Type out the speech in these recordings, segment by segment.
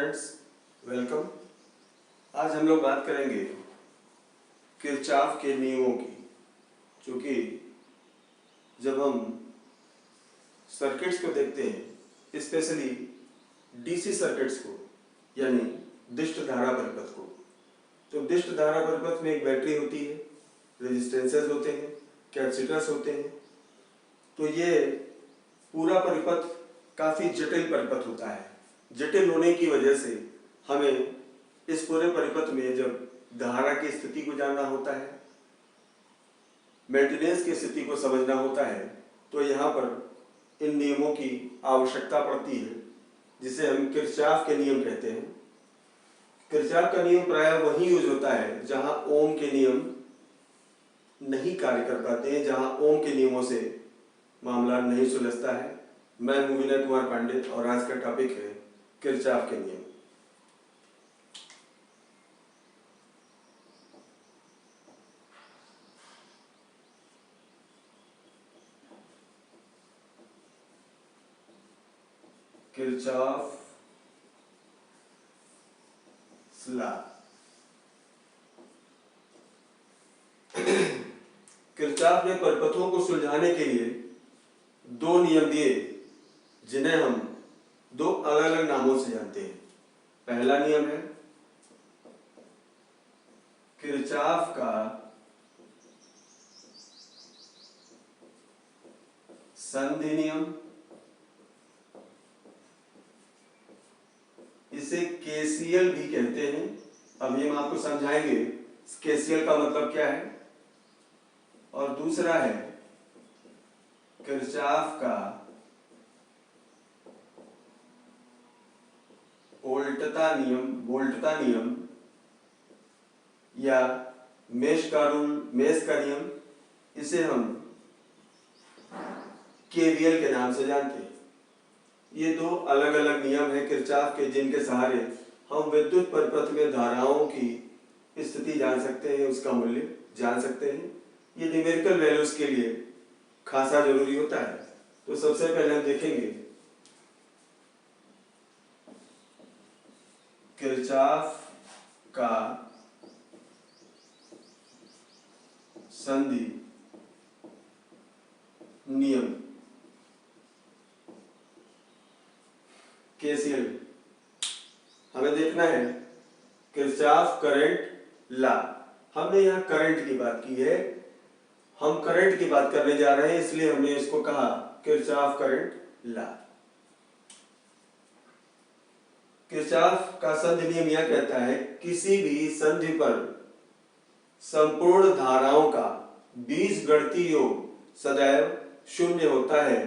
Students, welcome. आज हम लोग बात करेंगे किरचॉफ के नियमों की, क्योंकि जब हम सर्किट्स को देखते हैं, स्पेशली डीसी सर्किट्स को, यानी दिष्ट धारा परिपथ को, तो दिष्ट धारा परिपथ में एक बैटरी होती है, रेजिस्टेंसेस होते हैं, कैपेसिटर्स होते हैं। तो ये पूरा परिपथ काफ़ी जटिल परिपथ होता है। जटिल होने की वजह से हमें इस पूरे परिपथ में जब धारा की स्थिति को जानना होता है, मेंटेनेंस की स्थिति को समझना होता है, तो यहाँ पर इन नियमों की आवश्यकता पड़ती है, जिसे हम किरचॉफ के नियम कहते हैं। किरचॉफ का नियम प्रायः वहीं यूज होता है जहाँ ओम के नियम नहीं कार्य कर पाते हैं, जहाँ ओम के नियमों से मामला नहीं सुलझता है। मैं हूं विनय कुमार पांडे और आज का टॉपिक है किरचॉफ के नियम। Kirchhoff law. किरचॉफ ने परिपथों को सुलझाने के लिए दो नियम दिए, जिन्हें हम दो अलग अलग नामों से जानते हैं। पहला नियम है किरचॉफ का संधि नियम, इसे केसीएल भी कहते हैं। अब ये हम आपको समझाएंगे केसीएल का मतलब क्या है। और दूसरा है किरचॉफ का वोल्टता नियम या मेश का नियम, इसे हम केवीएल के नाम से जानते हैं। ये दो अलग अलग नियम हैं किरचॉफ के, जिनके सहारे हम विद्युत परिपथ में धाराओं की स्थिति जान सकते हैं, उसका मूल्य जान सकते हैं। ये न्यूमेरिकल वैल्यूज के लिए खासा जरूरी होता है। तो सबसे पहले हम देखेंगे किरचॉफ का संधि नियम केसीएल। हमें देखना है किरचॉफ करंट लॉ। हमने यहाँ करंट की बात की है, हम करंट की बात करने जा रहे हैं, इसलिए हमने इसको कहा किरचॉफ करंट लॉ। किरचॉफ का संधि नियम यह कहता है किसी भी संधि पर संपूर्ण धाराओं का बीजगणितीय योग सदैव शून्य होता है,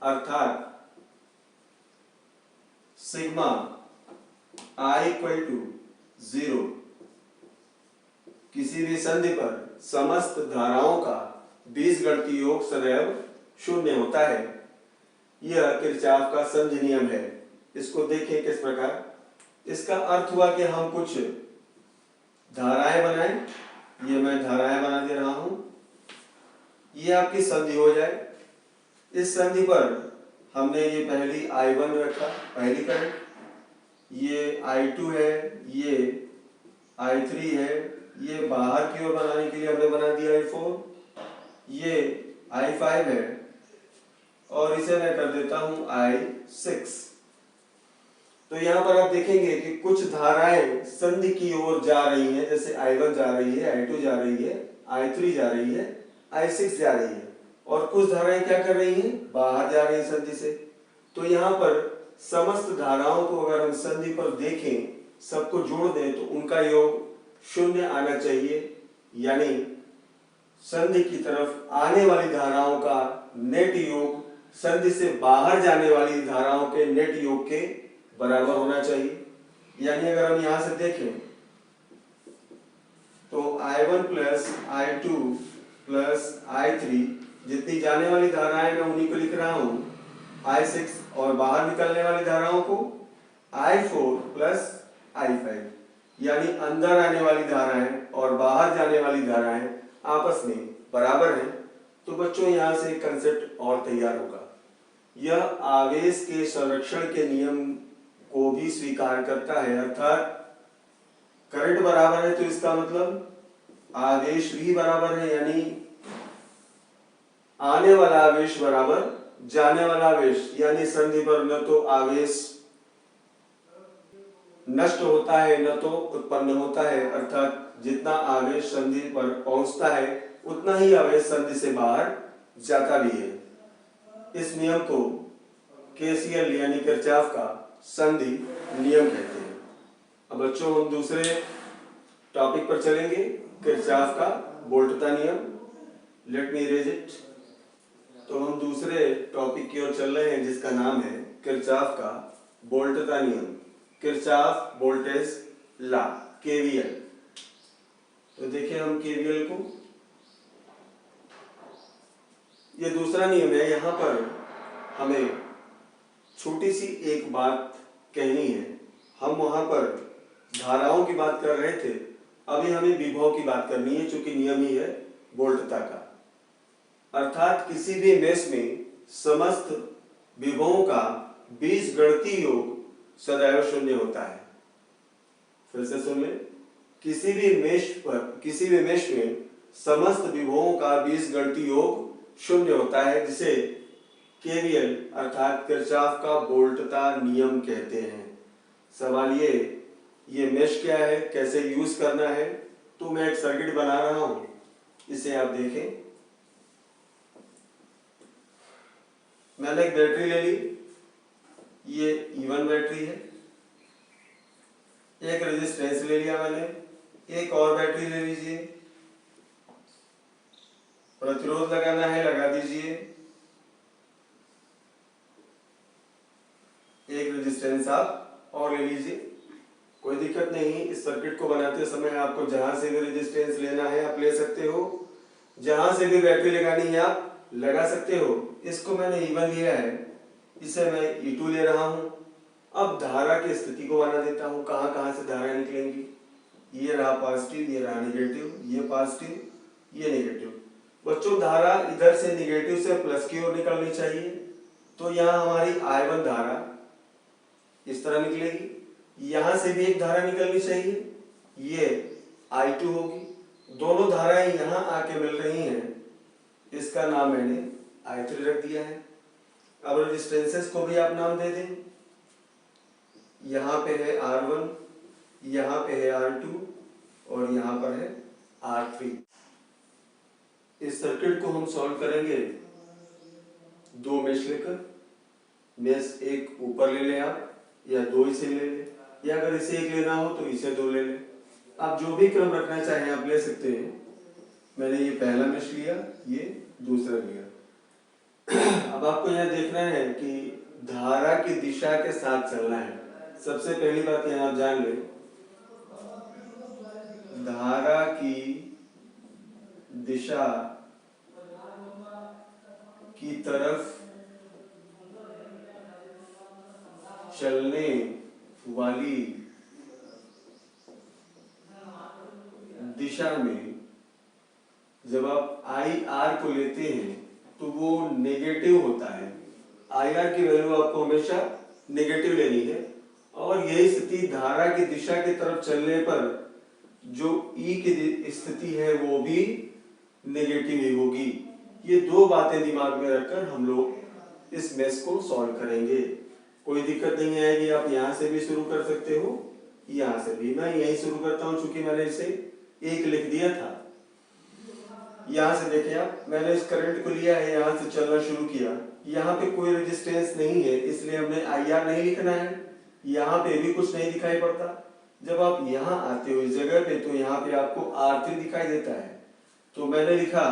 अर्थात सिग्मा I इक्वल टू 0। किसी भी संधि पर समस्त धाराओं का बीजगणितीय योग सदैव शून्य होता है। यह किरचॉफ का संधि नियम है। इसको देखें किस प्रकार। इसका अर्थ हुआ कि हम कुछ धाराएं बनाएं। ये मैं धाराएं बना दे रहा हूं, ये आपकी संधि हो जाए। इस संधि पर हमने ये पहली I1 रखा, पहली करंट, ये I2 है, ये I3 है, ये बाहर की ओर बनाने के लिए हमने बना दिया I4, ये I5 है और इसे मैं कर देता हूं I6। तो यहाँ पर आप देखेंगे कि कुछ धाराएं संधि की ओर जा रही हैं, जैसे I1 जा रही है, I2 जा रही है, I3 जा रही है, I6 जा रही है, और कुछ धाराएं क्या कर रही हैं, बाहर जा रही हैं संधि से। तो यहाँ पर समस्त धाराओं को अगर हम संधि पर देखें, सबको जोड़ दें, तो उनका योग शून्य आना चाहिए, यानी संधि की तरफ आने वाली धाराओं का नेट योग संधि से बाहर जाने वाली धाराओं के नेट योग के बराबर होना चाहिए। यानी अगर हम यहां से देखें तो I1 plus I2 plus I3, जितनी जाने वाली धाराएं मैं उन्हीं को लिख रहा हूं, I6, और बाहर निकलने वाली धाराओं को I4 प्लस I5, यानी अंदर आने वाली धाराएं और बाहर जाने वाली धाराएं आपस में बराबर हैं। तो बच्चों यहां से एक कंसेप्ट और तैयार होगा। यह आवेश के संरक्षण के नियम को भी स्वीकार करता है। अर्थात करंट बराबर है तो इसका मतलब आवेश भी बराबर है, यानी आने वाला आवेश बराबर जाने वाला आवेश, यानी संधि पर न तो आवेश नष्ट होता है न तो उत्पन्न होता है। अर्थात जितना आवेश संधि पर पहुंचता है उतना ही आवेश संधि से बाहर जाता भी है। इस नियम को केसीएल यानी किरचॉफ का संधि नियम कहते हैं। अब बच्चों हम दूसरे टॉपिक पर चलेंगे, किरचॉफ का वोल्टता नियम। Let me erase it. तो हम दूसरे टॉपिक की ओर चल रहे हैं जिसका नाम है किरचॉफ का वोल्टता नियम, किरचॉफ वोल्टेज लॉ, केवीएल। तो देखिए हम केवीएल को, ये दूसरा नियम है। यहां पर हमें छोटी सी एक बात कहनी है। हम वहां पर धाराओं की बात कर रहे थे, अभी हमें विभव की बात करनी है, चूंकि नियम ही है वोल्टता का। अर्थात किसी भी मेष में समस्त विभवों का बीजगणितीय योग सदैव शून्य होता है। फिर से सुन लें, किसी भी मेष में समस्त विभवों का बीजगणितीय योग शून्य होता है, जिसे केवीएल अर्थात किरचॉफ का वोल्टता नियम कहते हैं। सवाल ये मेष क्या है, कैसे यूज करना है। तो मैं एक सर्किट बना रहा हूं, इसे आप देखें। मैंने एक बैटरी ले ली, ये E1 बैटरी है। एक रेजिस्टेंस ले लिया मैंने, एक और बैटरी ले लीजिए। प्रतिरोध लगाना है, लगा दीजिए। एक रेजिस्टेंस आप और ले लीजिए, कोई दिक्कत नहीं। इस सर्किट को बनाते समय आपको जहां से भी रेजिस्टेंस लेना है आप ले सकते हो, जहां से भी बैटरी लगानी है आप लगा सकते हो। इसको मैंने E1 लिया है, इसे मैं E2 ले रहा हूं। अब धारा की स्थिति को बना देता हूं, कहां कहां से धारा निकलेंगी। ये रहा पॉजिटिव, ये रहा नेगेटिव, ये पॉजिटिव, ये नेगेटिव। बच्चों धारा इधर से नेगेटिव से प्लस की ओर निकलनी चाहिए, तो यहाँ हमारी I1 धारा इस तरह निकलेगी। यहां से भी एक धारा निकलनी चाहिए, ये I2 होगी। दोनों धाराएं यहां आके मिल रही हैं, इसका नाम मैंने I3 रख दिया है। अब रेजिस्टेंसेस को भी आप नाम दे दें। यहाँ पे है R1, यहाँ पे है R2 और यहाँ पर है R3। इस सर्किट को हम सॉल्व करेंगे दो मेष लेकर। मेष एक ऊपर ले लें आप, या दो इसे ले लें, या अगर इसे एक लेना हो तो इसे दो ले लें। आप जो भी क्रम रखना चाहें आप ले सकते हैं। मैंने ये पहला मेष लिया, ये दूसरा लिया। अब आपको यह देखना है कि धारा की दिशा के साथ चलना है। सबसे पहली बात यहां आप जान लें, धारा की दिशा की तरफ चलने वाली दिशा में जब आप IR को लेते हैं तो वो नेगेटिव होता है। IR की वैल्यू आपको हमेशा नेगेटिव लेनी है, और यही स्थिति धारा की दिशा की तरफ चलने पर जो E की स्थिति है वो भी नेगेटिव ही होगी। ये दो बातें दिमाग में रखकर हम लोग इस मेष को सॉल्व करेंगे। कोई दिक्कत नहीं आएगी, आप यहाँ से भी शुरू कर सकते हो, यहाँ से भी। मैं यही शुरू करता हूँ, चूंकि मैंने इसे एक लिख दिया था। यहाँ से देखिए आप, मैंने इस करंट को लिया है, यहाँ से चलना शुरू किया। यहाँ पे कोई रेजिस्टेंस नहीं है, इसलिए हमने IR नहीं लिखना है। यहाँ पे भी कुछ नहीं दिखाई पड़ता। जब आप यहाँ आते हो इस जगह पे, तो यहाँ पे आपको R3 दिखाई देता है, तो मैंने लिखा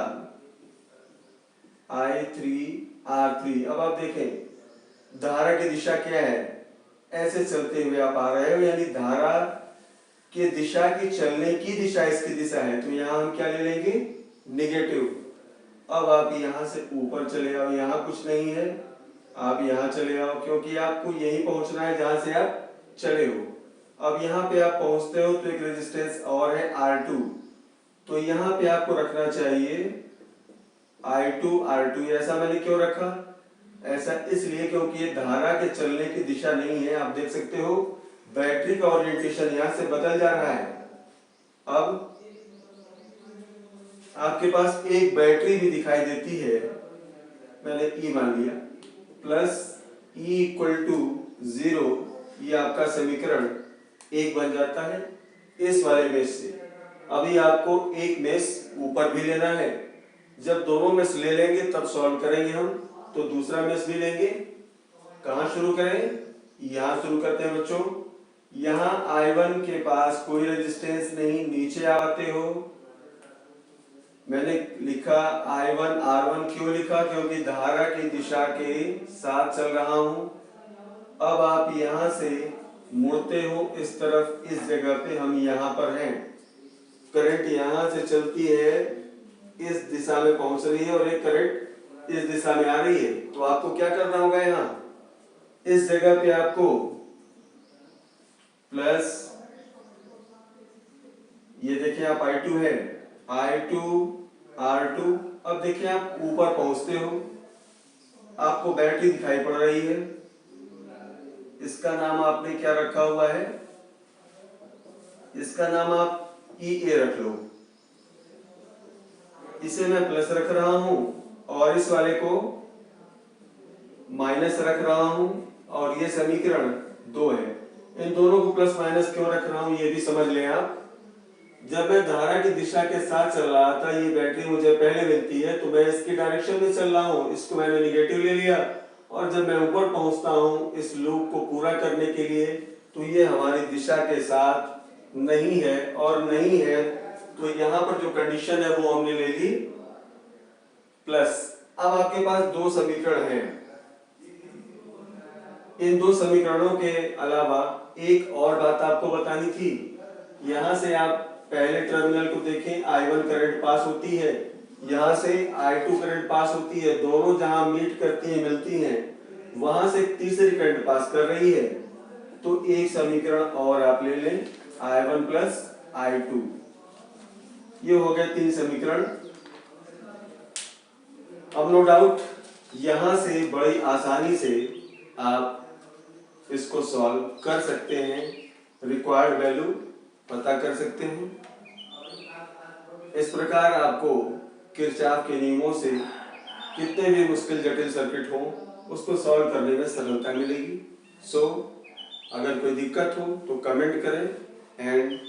I3R3। अब आप देखें धारा की दिशा क्या है, ऐसे चलते हुए आप आ रहे हो, यानी धारा की दिशा की चलने की दिशा इसकी दिशा है, तो यहाँ हम क्या ले लेंगे, नेगेटिव। अब आप यहाँ से ऊपर चले आओ, यहाँ कुछ नहीं है, आप यहाँ चले आओ, क्योंकि आपको यही पहुंचना है जहां से आप चले हो। अब यहाँ पे आप पहुंचते हो तो एक रेजिस्टेंस और है R2, तो यहाँ पे आपको रखना चाहिए I2R2। ऐसा मैंने क्यों रखा, ऐसा इसलिए क्योंकि ये धारा के चलने की दिशा नहीं है। आप देख सकते हो बैटरी का ओरिएंटेशन यहाँ से बदल जा रहा है। अब आपके पास एक बैटरी भी दिखाई देती है, मैंने ई मान लिया, प्लस ई इक्वल टू 0, ये आपका समीकरण 1 बन जाता है इस वाले मेष से। अभी आपको एक मेष ऊपर भी लेना है, जब दोनों मेष ले लेंगे तब सॉल्व करेंगे हम। तो दूसरा मेष भी लेंगे। कहाँ शुरू करें? यहाँ शुरू करते हैं बच्चों। यहाँ I1 के पास कोई रेजिस्टेंस नहीं, नीचे आते हो। मैंने लिखा I1 R1, क्यों लिखा? क्योंकि धारा की दिशा के साथ चल रहा हूं। अब आप यहां से मुड़ते हो इस तरफ, इस जगह पे हम यहां पर हैं। करंट यहां से चलती है, इस दिशा में पहुंच रही है, और एक करंट इस दिशा में आ रही है। तो आपको क्या करना होगा? यहाँ इस जगह पे आपको प्लस, ये देखिए आप I2 है, I2 R2। अब देखिए आप ऊपर पहुंचते हो, आपको बैटरी दिखाई पड़ रही है। इसका नाम आपने क्या रखा हुआ है? इसका नाम आप EA रख लो। इसे मैं प्लस रख रहा हूं और इस वाले को माइनस रख रहा हूं, और ये समीकरण 2 है। इन दोनों को प्लस माइनस क्यों रख रहा हूं ये भी समझ लें आप। जब मैं धारा की दिशा के साथ चल रहा था, ये बैटरी मुझे पहले मिलती है, तो मैं इसकी डायरेक्शन में चल रहा हूँ, इसको मैंने निगेटिव ले लिया। और जब मैं ऊपर पहुंचता हूँ इस लूप को पूरा करने के लिए, तो ये हमारी दिशा के साथ नहीं है, और नहीं है तो यहाँ पर जो कंडीशन है वो हमने ले ली प्लस। अब आपके पास दो समीकरण हैं। इन दो समीकरणों के अलावा एक और बात आपको बतानी थी। यहाँ से आप पहले टर्मिनल को देखें, I1 करंट पास होती है, यहाँ से I2 करंट पास होती है। दोनों जहां मीट करती हैं, मिलती हैं, वहां से तीसरी करंट पास कर रही है। तो एक समीकरण और आप ले लें, I1 प्लस I2। ये हो गए 3 समीकरण। अब नो डाउट यहां से बड़ी आसानी से आप इसको सॉल्व कर सकते हैं, रिक्वायर्ड वैल्यू पता कर सकते हैं। इस प्रकार आपको किरचॉफ के नियमों से कितने भी मुश्किल जटिल सर्किट हो उसको सॉल्व करने में सरलता मिलेगी। सो अगर कोई दिक्कत हो तो कमेंट करें एंड